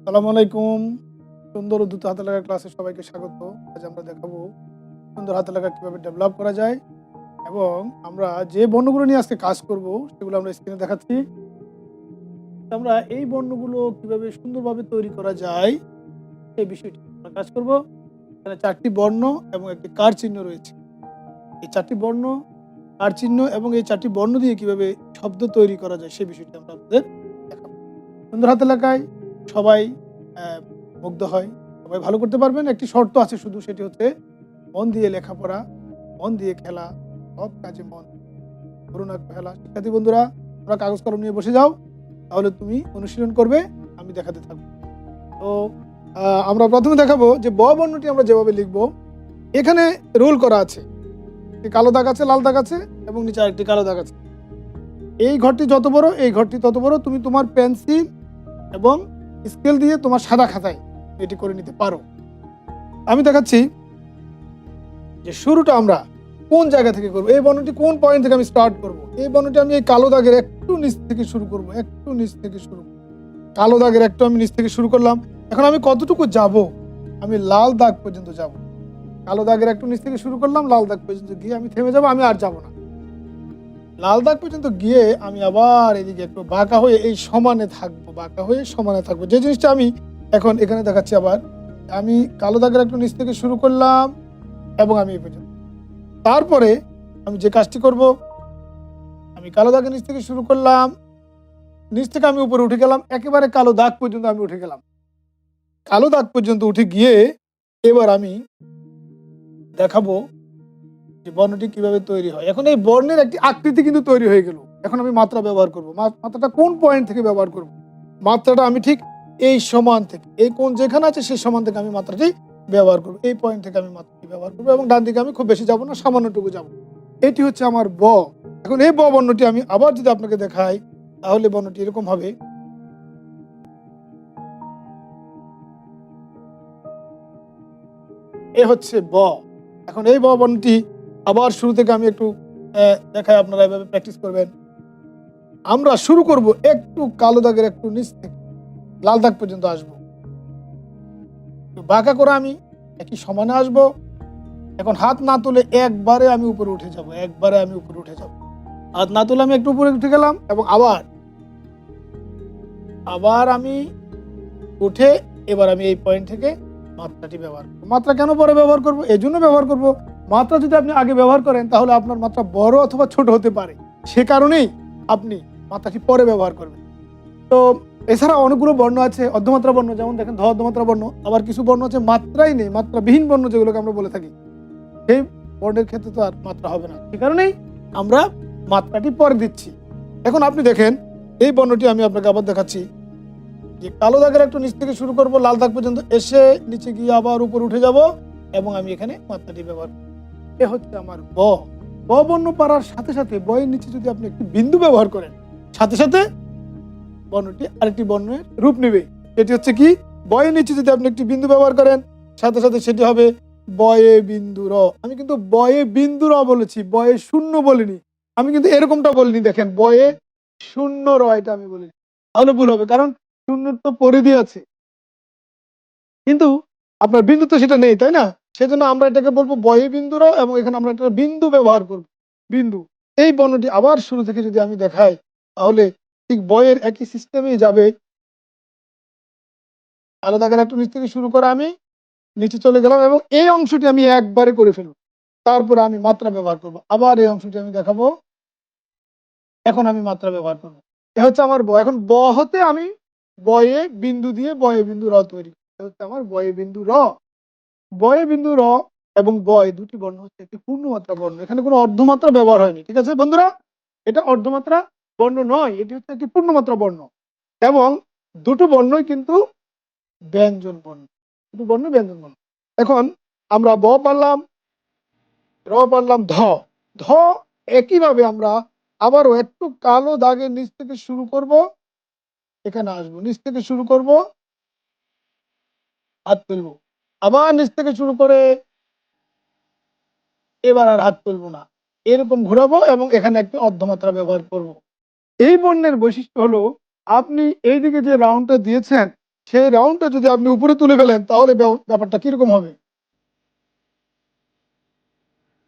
আসসালামু আলাইকুম। সুন্দর ও দ্রুত হাতে লেখা ক্লাসে সবাইকে স্বাগত। আজ আমরা দেখাবো সুন্দর হাতে লেখা কিভাবে ডেভেলপ করা যায় এবং আমরা যে বর্ণগুলো নিয়ে আজকে কাজ করব সেগুলো আমরা স্ক্রিনে দেখাচ্ছি। আমরা এই বর্ণগুলো কিভাবে সুন্দরভাবে তৈরি করা যায় সেই বিষয়টি আমরা কাজ করব। এখানে 4টি বর্ণ এবং একটি কার চিহ্ন রয়েছে। এই 4টি বর্ণ, কার চিহ্ন এবং এই 4টি বর্ণ দিয়ে কিভাবে শব্দ তৈরি করা যায় সেই বিষয়টি আমরা আপনাদের দেখাবো। সুন্দর হাতে লেখায় সবাই মুগ্ধ হয়, সবাই ভালো করতে পারবেন। একটি শর্ত আছে শুধু, সেটি হচ্ছে মন দিয়ে লেখাপড়া, মন দিয়ে খেলা, সব কাজে মন, করুন না খেলা। শিক্ষার্থী বন্ধুরা, তোমরা কাগজ কলম নিয়ে বসে যাও, তাহলে তুমি অনুশীলন করবে, আমি দেখাতে থাকবো। তো আমরা প্রথমে দেখাবো যে ব বর্ণটি আমরা যেভাবে লিখবো। এখানে রোল করা আছে, একটি কালো দাগ আছে, লাল দাগ আছে এবং নিচে আরেকটি কালো দাগ আছে। এই ঘরটি যত বড়, এই ঘরটি তত বড়। তুমি তোমার পেন্সিল এবং স্কেল দিয়ে তোমার সাদা খাতায় এটি করে নিতে পারো। আমি দেখাচ্ছি যে শুরুটা আমরা কোন জায়গা থেকে করব, এই বর্ণটি কোন পয়েন্ট থেকে আমি স্টার্ট করব। এই বর্ণটি আমি এই কালো দাগের একটু নিচ থেকে শুরু করব, একটু নিচ থেকে শুরু করব। কালো দাগের একটু আমি নিচ থেকে শুরু করলাম। এখন আমি কতটুকু যাব? আমি লাল দাগ পর্যন্ত যাব। কালো দাগের একটু নিচ থেকে শুরু করলাম, লাল দাগ পর্যন্ত গিয়ে আমি থেমে যাব, আমি আর যাব না। লাল দাগ পর্যন্ত গিয়ে আমি আবার এদিকে একটু বাঁকা হয়ে এই সমানে থাকবো, বাঁকা হয়ে সমানে থাকবো। যে জিনিসটা আমি এখন এখানে দেখাচ্ছি, আবার আমি কালো দাগের একটু নিচ থেকে শুরু করলাম এবং আমি এই পর্যন্ত। তারপরে আমি যে কাজটি করব, আমি কালো দাগের নিচ থেকে শুরু করলাম, নিচ থেকে আমি উপরে উঠে গেলাম, একেবারে কালো দাগ পর্যন্ত আমি উঠে গেলাম। কালো দাগ পর্যন্ত উঠে গিয়ে এবার আমি দেখাবো যে বর্ণটি কিভাবে তৈরি হয়। এখন এই বর্ণের একটি আকৃতি কিন্তু তৈরি হয়ে গেল। এখন আমি মাত্রা ব্যবহার করব। মাত্রাটা কোন পয়েন্ট থেকে ব্যবহার করব? মাত্রাটা আমি ঠিক এই সমান থেকে, এই কোণ যেখানে আছে সেই সমান থেকে আমি মাত্রাটি ব্যবহার করব। এই পয়েন্ট থেকে আমি মাত্রাটি ব্যবহার করব এবং ডান দিকে আমি খুব বেশি যাব না, সামান্যটুকু যাব। এটি হচ্ছে আমার ব। এখন এই ব বর্ণটি আমি আবার যদি আপনাকে দেখাই, তাহলে বর্ণটি এরকম হবে। এ হচ্ছে ব। এখন এই ব বর্ণটি আবার শুরু থেকে আমি একটু দেখাই, আপনারা এভাবে প্র্যাকটিস করবেন। আমরা শুরু করব একটু কালো দাগের একটু নিচ থেকে লাল দাগ পর্যন্ত আসবো, বাঁকা করে আমি একই সমানে আসব। এখন হাত না তুলে একবারে আমি উপরে উঠে যাব, একবারে আমি উপরে উঠে যাব। হাত না তুলে আমি একটু উপরে উঠে গেলাম এবং আবার আবার আমি উঠে এবার আমি এই পয়েন্ট থেকে মাত্রাটি ব্যবহার করব। মাত্রা কেন পরে ব্যবহার করব? এই জন্য ব্যবহার করব, মাত্রা যদি আপনি আগে ব্যবহার করেন তাহলে আপনার মাত্রা বড় অথবা ছোট হতে পারে, সে কারণেই আপনি মাত্রাটি পরে ব্যবহার করবেন। তো এছাড়া অনেকগুলো বর্ণ আছে, অর্ধমাত্রা বর্ণ, যেমন দেখেন ধ অর্ধমাত্রা বর্ণ। আবার কিছু বর্ণ আছে মাত্রাই নেই, মাত্রাবিহীন বর্ণ যেগুলোকে আমরা বলে থাকি। সেই বর্ণের ক্ষেত্রে তো আর মাত্রা হবে না, সে কারণেই আমরা মাত্রাটি পরে দিচ্ছি। এখন আপনি দেখেন এই বর্ণটি আমি আপনাকে আবার দেখাচ্ছি যে কালো দাগের একটু নিচ থেকে শুরু করব, লাল দাগ পর্যন্ত এসে নিচে গিয়ে আবার উপরে উঠে যাব এবং আমি এখানে মাত্রাটি ব্যবহার করব। এ হচ্ছে আমার ব। ব বর্ণ পারার সাথে সাথে বয়ের নিচে যদি আপনি একটি বিন্দু ব্যবহার করেন, সাথে সাথে বর্ণটি আরেকটি বর্ণের রূপ নেবে। এটি হচ্ছে কি, বয়ের নিচে যদি আপনি একটি বিন্দু ব্যবহার করেন, সাথে সাথে সেটি হবে বয়ে বিন্দু র। আমি কিন্তু বয়ে বিন্দু র বলেছি, বয়ে শূন্য বলিনি। আমি কিন্তু এরকমটা বলিনি, দেখেন বয়ে শূন্য র, এটা আমি বলিনি, তাহলে ভুল হবে, কারণ শূন্য তো পরিধি আছে কিন্তু আপনার বিন্দু তো সেটা নেই, তাই না? সেজন্য আমরা এটাকে বলবো বয়ে বিন্দু র এবং এখানে আমরা একটা বিন্দু ব্যবহার করব, বিন্দু। এই বর্ণটি আবার শুরু থেকে যদি আমি দেখাই, তাহলে ঠিক বয়ের একই সিস্টেমেই যাবে। আলাদা দাগের একটু নিচ থেকে শুরু করে আমি নিচে চলে গেলাম এবং এই অংশটি আমি একবারে করে ফেলবো। তারপরে আমি মাত্রা ব্যবহার করব, আবার এই অংশটি আমি দেখাবো। এখন আমি মাত্রা ব্যবহার করব। এ হচ্ছে আমার ব। এখন ব হতে আমি বয়ে বিন্দু দিয়ে বয়ে বিন্দু র তৈরি, এ হচ্ছে আমার বয়ে বিন্দু র। বয়ে বিন্দু র এবং বয় দুটি বর্ণ হচ্ছে একটি পূর্ণমাত্রা বর্ণ। এখানে কোনো অর্ধমাত্রা ব্যবহার হয়নি, ঠিক আছে বন্ধুরা? এটা অর্ধমাত্রা বর্ণ নয়, এটি হচ্ছে একটি পূর্ণমাত্রা বর্ণ এবং দুটো বর্ণই কিন্তু ব্যঞ্জন বর্ণ, দুটো বর্ণ ব্যঞ্জন বর্ণ। এখন আমরা ব পারলাম, র পারলাম, ধ। ধ একইভাবে আমরা আবারও একটু কালো দাগের নিচ থেকে শুরু করব, এখানে আসবো, নিচ থেকে শুরু করব, হাত তুলবো, আবার নিচ থেকে শুরু করে এবার আর হাত তুলবো না, এরকম ঘুরাবো এবং এখানে একটা অর্ধমাত্রা ব্যবহার করব। এই বর্ণের বৈশিষ্ট্য হলো আপনি এইদিকে যে রাউন্ডটা দিয়েছেন, সেই রাউন্ডটা যদি আপনি উপরে তুলে ফেলেন তাহলে ব্যাপারটা কিরকম হবে?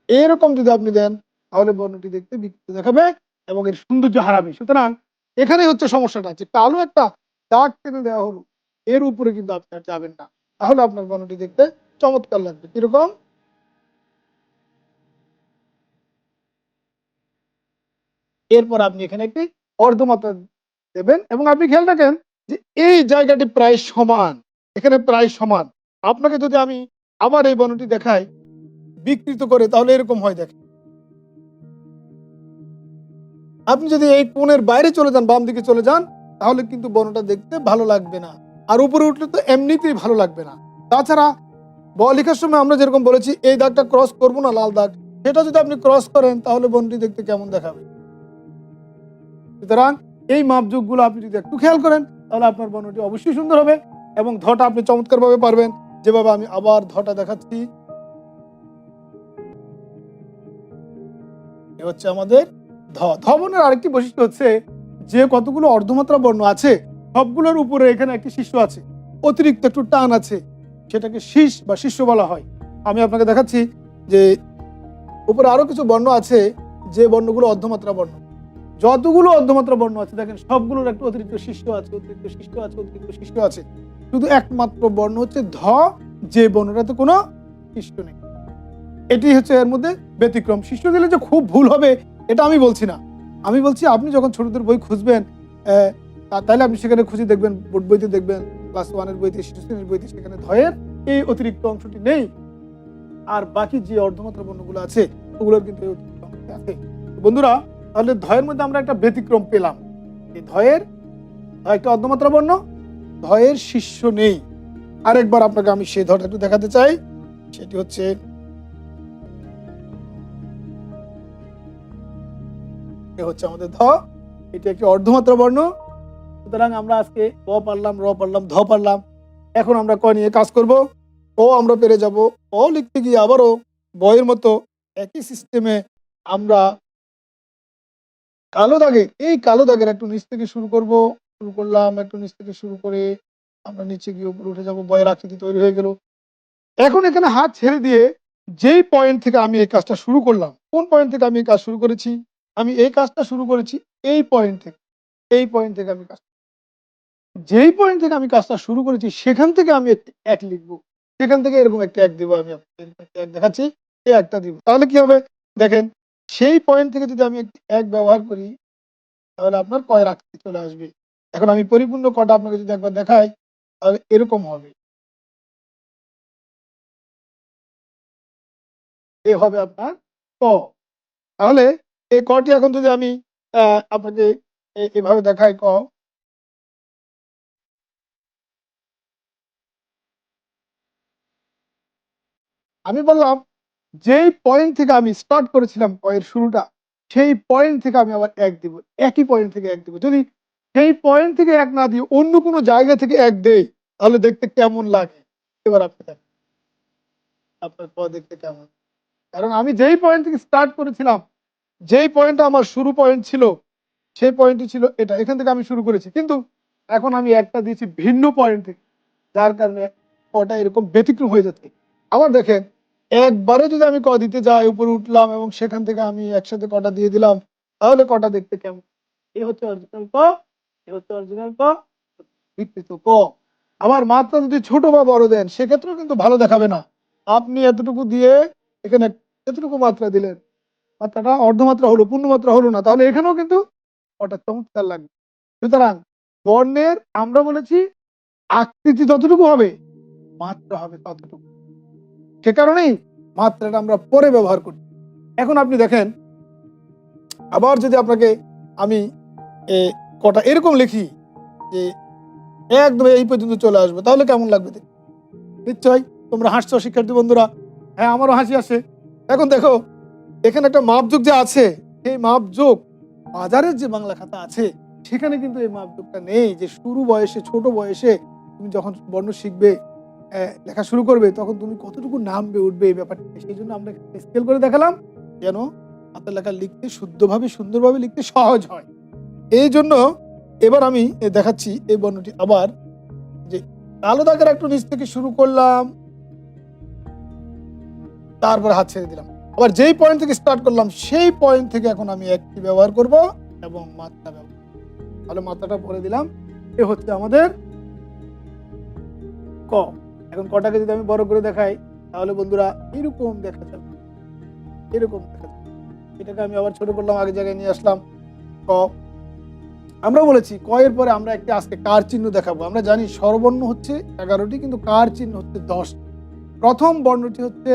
এরকম যদি আপনি দেন তাহলে বর্ণটি দেখতে বিকৃত দেখাবে এবং এর সৌন্দর্য হারাবে। সুতরাং এখানে হচ্ছে সমস্যাটা, যে কালো একটা দাগ টেনে দেওয়া হলো, এর উপরে কিন্তু আপনি আর যাবেন না। তাহলে আপনার বর্ণটি দেখতে চমৎকার লাগবে। কিরকম? এরপর আপনি এখানে একটি অর্ধমাত্রা দেবেন এবং আপনি খেয়াল রাখেন যে এই জায়গাটি প্রায় সমান, এখানে প্রায় সমান। আপনাকে যদি আমি আবার এই বর্ণটি দেখাই বিকৃত করে, তাহলে এরকম হয়। দেখেন, আপনি যদি এই কোণের বাইরে চলে যান, বাম দিকে চলে যান, তাহলে কিন্তু বর্ণটা দেখতে ভালো লাগবে না। আর উপরে উঠলে তো এমনিতেই ভালো লাগবে না। তাছাড়া লেখার সময় আমরা যেরকম বলেছি এই দাগটা ক্রস করবো না, লাল দাগ, সেটা যদি আপনি ক্রস করেন তাহলে বর্ণটি দেখতে কেমন দেখাবে? সুতরাং এই মাপযোগগুলো আপনি যদি একটু খেয়াল করেন তাহলে আপনার বর্ণটি অবশ্যই সুন্দর হবে এবং ধটা আপনি চমৎকার ভাবে পারবেন। যেভাবে আমি আবার ধটা দেখাচ্ছি, এ হচ্ছে আমাদের ধ। ধ বর্ণের আরেকটি বৈশিষ্ট্য হচ্ছে যে কতগুলো অর্ধমাত্রা বর্ণ আছে সবগুলোর উপরে এখানে একটি শীর্ষ আছে, অতিরিক্ত একটু টান আছে, সেটাকে শীষ বা শীর্ষ বলা হয়। আমি আপনাকে দেখাচ্ছি যে উপরে আরো কিছু বর্ণ আছে, যে বর্ণগুলো অর্ধমাত্রা বর্ণ। যতগুলো অর্ধমাত্রা বর্ণ আছে দেখেন সবগুলোর একটা অতিরিক্ত শিষ্ট আছে, অতিরিক্ত শিষ্ট আছে, অতিরিক্ত শিষ্ট আছে। শুধু একমাত্র বর্ণ হচ্ছে ধ, যে বর্ণটাতে কোনো শিষ্ট নেই। এটি হচ্ছে এর মধ্যে ব্যতিক্রম। শিষ্ট দিলে যে খুব ভুল হবে এটা আমি বলছি না। আমি বলছি আপনি যখন ছোটদের বই খুঁজবেন, তাহলে আপনি সেখানে খুঁজে দেখবেন, বোর্ড বইতে দেখবেন, ক্লাস 1 এর বইতে, শিশু শ্রেণীর বইতে সেখানে ধয়ের এই অতিরিক্ত অংশটি নেই। আর বাকি যে অর্ধমাত্রা বর্ণগুলো আছে ওগুলোর কিন্তু এই অতিরিক্ত অংশটি আছে। বন্ধুরা, তাহলে ধয়ের মধ্যে আমরা একটা ব্যতিক্রম পেলাম। এই ধয়ের একটা অর্ধমাত্রা বর্ণ, ধয়ের শিষ্য নেই। আরেকবার আপনাকে আমি সেই ধটা একটু দেখাতে চাই। সেটি হচ্ছে আমাদের ধ। এটি একটি অর্ধমাত্রা বর্ণ। সুতরাং আমরা আজকে ক পারলাম, র পারলাম, ধ পারলাম। এখন আমরা ক নিয়ে কাজ করব। ও আমরা পেরে যাব। অ লিখতে গিয়ে আবারও বইয়ের মতো একই সিস্টেমে আমরা কালো দাগে, এই কালো দাগের একটু নিচ থেকে শুরু করব। শুরু করলাম, একটু নিচ থেকে শুরু করে আমরা নিচে গিয়ে উপরে উঠে যাব। বয়ের আকৃতি তৈরি হয়ে গেল। এখন এখানে হাত ছেড়ে দিয়ে যেই পয়েন্ট থেকে আমি এই কাজটা শুরু করলাম, কোন পয়েন্ট থেকে আমি এই কাজ শুরু করেছি? আমি এই কাজটা শুরু করেছি এই পয়েন্ট থেকে। এই পয়েন্ট থেকে আমি কাজ, যেই পয়েন্ট থেকে আমি কাজটা শুরু করেছি সেখান থেকে আমি একটি এক লিখবো। সেখান থেকে এরকম একটা এক দিব। আমি আপনাকে এরকম একটা এক দেখাচ্ছি, এই একটা দিব। তাহলে কি হবে দেখেন, সেই পয়েন্ট থেকে যদি আমি একটি এক ব্যবহার করি তাহলে আপনার কয়ের আকৃতি চলে আসবে। এখন আমি পরিপূর্ণ কটা আপনাকে যদি একবার দেখাই তাহলে এরকম হবে। এ হবে আপনার ক। তাহলে এই কটি এখন যদি আমি আপনাকে এভাবে দেখাই, ক, আমি বললাম যেই পয়েন্ট থেকে আমি স্টার্ট করেছিলাম কয়ের শুরুটা, সেই পয়েন্ট থেকে আমি আবার এক দিব। একই পয়েন্ট থেকে এক দিব। যদি সেই পয়েন্ট থেকে এক না দিয়ে অন্য কোনো জায়গা থেকে এক দেই তাহলে দেখতে কেমন লাগে? এবার আপনি দেখেন আপনার ক দেখতে কেমন। কারণ আমি যেই পয়েন্ট থেকে স্টার্ট করেছিলাম, যেই পয়েন্টটা আমার শুরু পয়েন্ট ছিল, সেই পয়েন্টটি ছিল এটা। এখান থেকে আমি শুরু করেছি, কিন্তু এখন আমি একটা দিয়েছি ভিন্ন পয়েন্ট থেকে, যার কারণে কটা এরকম ব্যতিক্রম হয়ে যাচ্ছে। আবার দেখেন, একবারে যদি আমি ক দিতে যাই, উপরে উঠলাম এবং সেখান থেকে আমি একসাথে কটা দিয়ে দিলাম, তাহলে কটা দেখতে কেমন? এ হচ্ছে অরিজিনাল ক, এ হচ্ছে অরিজিনাল ক, বিকৃত ক। আবার মাত্রা যদি ছোট বা বড় দেন সেক্ষেত্রেও কিন্তু ভালো দেখাবে না। আপনি এতটুকু দিয়ে এখানে এতটুকু মাত্রা দিলেন, মাত্রাটা অর্ধমাত্রা হলো, পূর্ণমাত্রা হলো না, তাহলে এখানেও কিন্তু ওটা চমৎকার লাগবে। সুতরাং বর্ণের আমরা বলেছি আকৃতি যতটুকু হবে মাত্রা হবে ততটুকু। সে কারণেই মাত্রাটা আমরা পরে ব্যবহার করি। এখন আপনি দেখেন, আবার যদি আপনাকে আমি কটা এরকম লিখি যে একদম এই পর্যন্ত চলে আসবে, তাহলে কেমন লাগবে? নিশ্চয় তোমরা হাসছো শিক্ষার্থী বন্ধুরা। হ্যাঁ, আমারও হাসি আসে। এখন দেখো, এখানে একটা মাপযোগ যে আছে, সেই মাপযোগ বাজারের যে বাংলা খাতা আছে সেখানে কিন্তু এই মাপযোগটা নেই। যে শুরু বয়সে, ছোট বয়সে তুমি যখন বর্ণ শিখবে, লেখা শুরু করবে, তখন তুমি কতটুকু নামবে, উঠবে, এই ব্যাপারটা। সেই জন্য আমরা স্কেল করে দেখালাম যেন হাতের লেখা লিখতে শুদ্ধভাবে, সুন্দরভাবে লিখতে সহজ হয়। এই জন্য এবার আমি দেখাচ্ছি এই বর্ণটি আবার, যে কালো দাগের একটু নিচ থেকে শুরু করলাম, তারপর হাত ছেড়ে দিলাম। আবার যেই পয়েন্ট থেকে স্টার্ট করলাম সেই পয়েন্ট থেকে এখন আমি একটি ব্যবহার করব এবং মাত্রা ব্যবহার, তাহলে মাত্রাটা পরে দিলাম। এ হচ্ছে আমাদের ক। এখন কটাকে যদি আমি বড় করে দেখাই তাহলে বন্ধুরা এরকম দেখা যাবে, এরকম দেখা যাবে। এটাকে আমি আবার ছোট করলাম, আগে জায়গায় নিয়ে আসলাম। ক। আমরা বলেছি ক এর পরে আমরা একটি আজকে কার চিহ্ন দেখাবো। আমরা জানি স্বরবর্ণ হচ্ছে 11টি, কিন্তু কার চিহ্ন হচ্ছে 10। প্রথম বর্ণটি হচ্ছে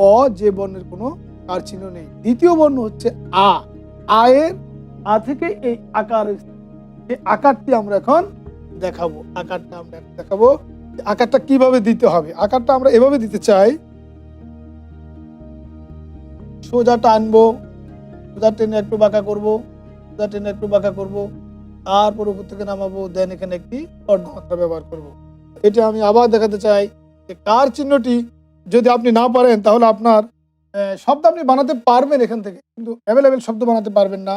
অ, যে বর্ণের কোনো কার চিহ্ন নেই। দ্বিতীয় বর্ণ হচ্ছে আ। আয়ের আ থেকে এই আকার, এই আকারটি আমরা এখন দেখাবো। আকারটা আমরা দেখাবো, আকারটা কিভাবে দিতে হবে। আকারটা আমরা এভাবে দিতে চাই, সোজা টানবো, সোজা টেনে একটু বাঁকা করবো, সোজা টেনে একটু বাঁকা করবো, তারপর উপর থেকে নামাবো, দেন এখানে একটি অর্ধমাত্রা ব্যবহার করব। এটা আমি আবার দেখাতে চাই যে কার চিহ্নটি যদি আপনি না পারেন তাহলে আপনার শব্দ আপনি বানাতে পারবেন এখান থেকে, কিন্তু অ্যাভেলেবেল শব্দ বানাতে পারবেন না।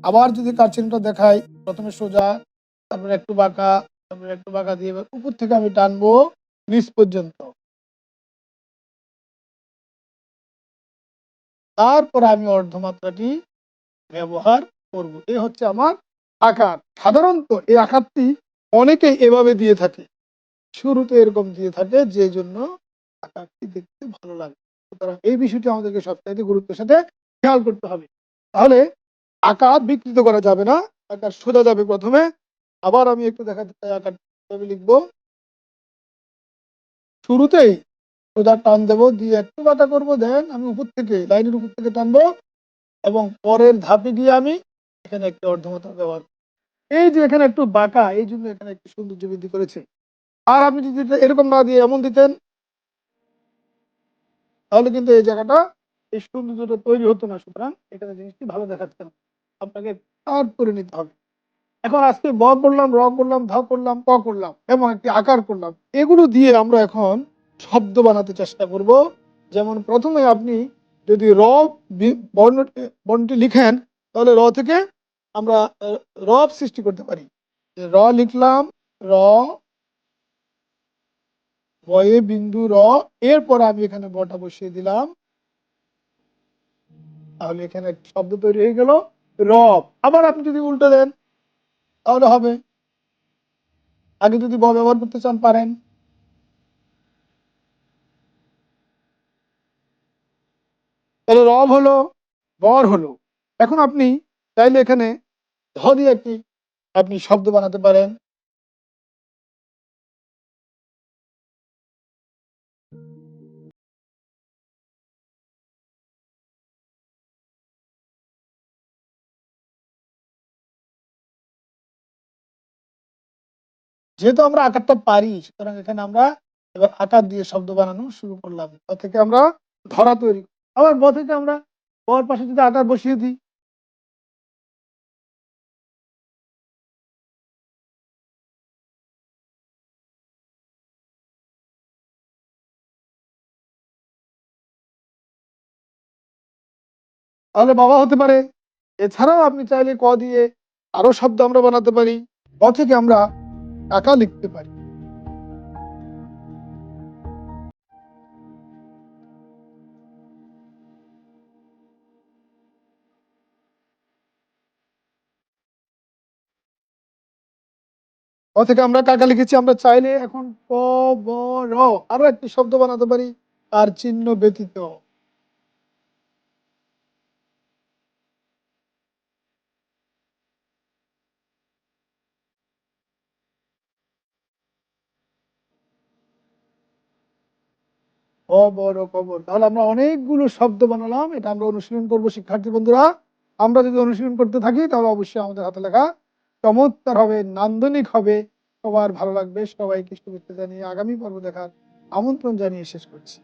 আবার যদি কার চিহ্নটা দেখাই, প্রথমে সোজা, তারপরে একটু বাঁকা, তারপরে একটু বাঁকা দিয়ে এবার উপর থেকে আমি টানবো নিচ পর্যন্ত, তারপর আমি অর্ধমাত্রাটি ব্যবহার করব। এ হচ্ছে আমার আকার। সাধারণত এই আকারটি অনেকেই এভাবে দিয়ে থাকে, শুরুতে এরকম দিয়ে থাকে, যে জন্য আকারটি দেখতে ভালো লাগে। সুতরাং এই বিষয়টি আমাদেরকে সবচাইতে গুরুত্বের সাথে খেয়াল করতে হবে। তাহলে আকার বিকৃত করা যাবে না, আকার সোজা যাবে প্রথমে। আবার আমি একটু দেখাতে চাই আকার কিভাবে লিখবো। শুরুতেই সোজা টান দেবো, দিয়ে একটু বাঁকা করবো, দেন আমি উপর থেকে লাইনের উপর থেকে টানবো এবং পরের ধাপে গিয়ে আমি এখানে একটি অর্ধমাত্রা ব্যবহার করব। এই যে এখানে একটু বাঁকা, এই জন্য এখানে একটু সৌন্দর্য বৃদ্ধি করেছে। আর আপনি যদি এরকম না দিয়ে এমন দিতেন তাহলে কিন্তু এই জায়গাটা, এই সৌন্দর্যটা তৈরি হতো না। সুতরাং এখানে জিনিসটি ভালো দেখাচ্ছে না, আপনাকে কাট করে নিতে হবে। এখন আজকে ব করলাম, র করলাম, ধ করলাম, ক করলাম এবং একটি আকার করলাম। এগুলো দিয়ে আমরা এখন শব্দ বানাতে চেষ্টা করব। যেমন প্রথমে আপনি যদি র বর্ণটি লিখেন তাহলে র থেকে আমরা রব সৃষ্টি করতে পারি। যে র লিখলাম, র, বয়ে বিন্দু র, এরপর আমি এখানে বটা বসিয়ে দিলাম, তাহলে এখানে একটা শব্দ তৈরি হয়ে গেল রব। আবার আপনি যদি উল্টো দেন তাহলে হবে। আগে যদি ব ব্যবহার করতে চান পারেন, তাহলে রব হলো, বর হলো। এখন আপনি চাইলে এখানে ধ দিয়ে একটি আপনি শব্দ বানাতে পারেন। যেহেতু আমরা আকারটা পারি, সুতরাং এখানে আমরা এবার আকার দিয়ে শব্দ বানানো শুরু করলাম। তা থেকে আমরা ধরা তৈরি করি। আবার ব থেকে আমরা বর পাশে যদি আকার বসিয়ে দিই, তাহলে বাবা হতে পারে। এছাড়াও আপনি চাইলে ক দিয়ে আরো শব্দ আমরা বানাতে পারি। ব থেকে আমরা কাকা লিখতে পারি। ক থেকে আমরা কাকা লিখেছি, আমরা চাইলে এখন ক, ব, র আরো একটি শব্দ বানাতে পারি তার চিহ্ন ব্যতীত। অবর ও কবর, তাহলে আমরা অনেকগুলো শব্দ বানালাম। এটা আমরা অনুশীলন করবো শিক্ষার্থী বন্ধুরা। আমরা যদি অনুশীলন করতে থাকি তাহলে অবশ্যই আমাদের হাতে লেখা চমৎকার হবে, নান্দনিক হবে, সবার ভালো লাগবে। সবাইকে শুভেচ্ছা জানিয়ে আগামী পর্ব দেখার আমন্ত্রণ জানিয়ে শেষ করছি।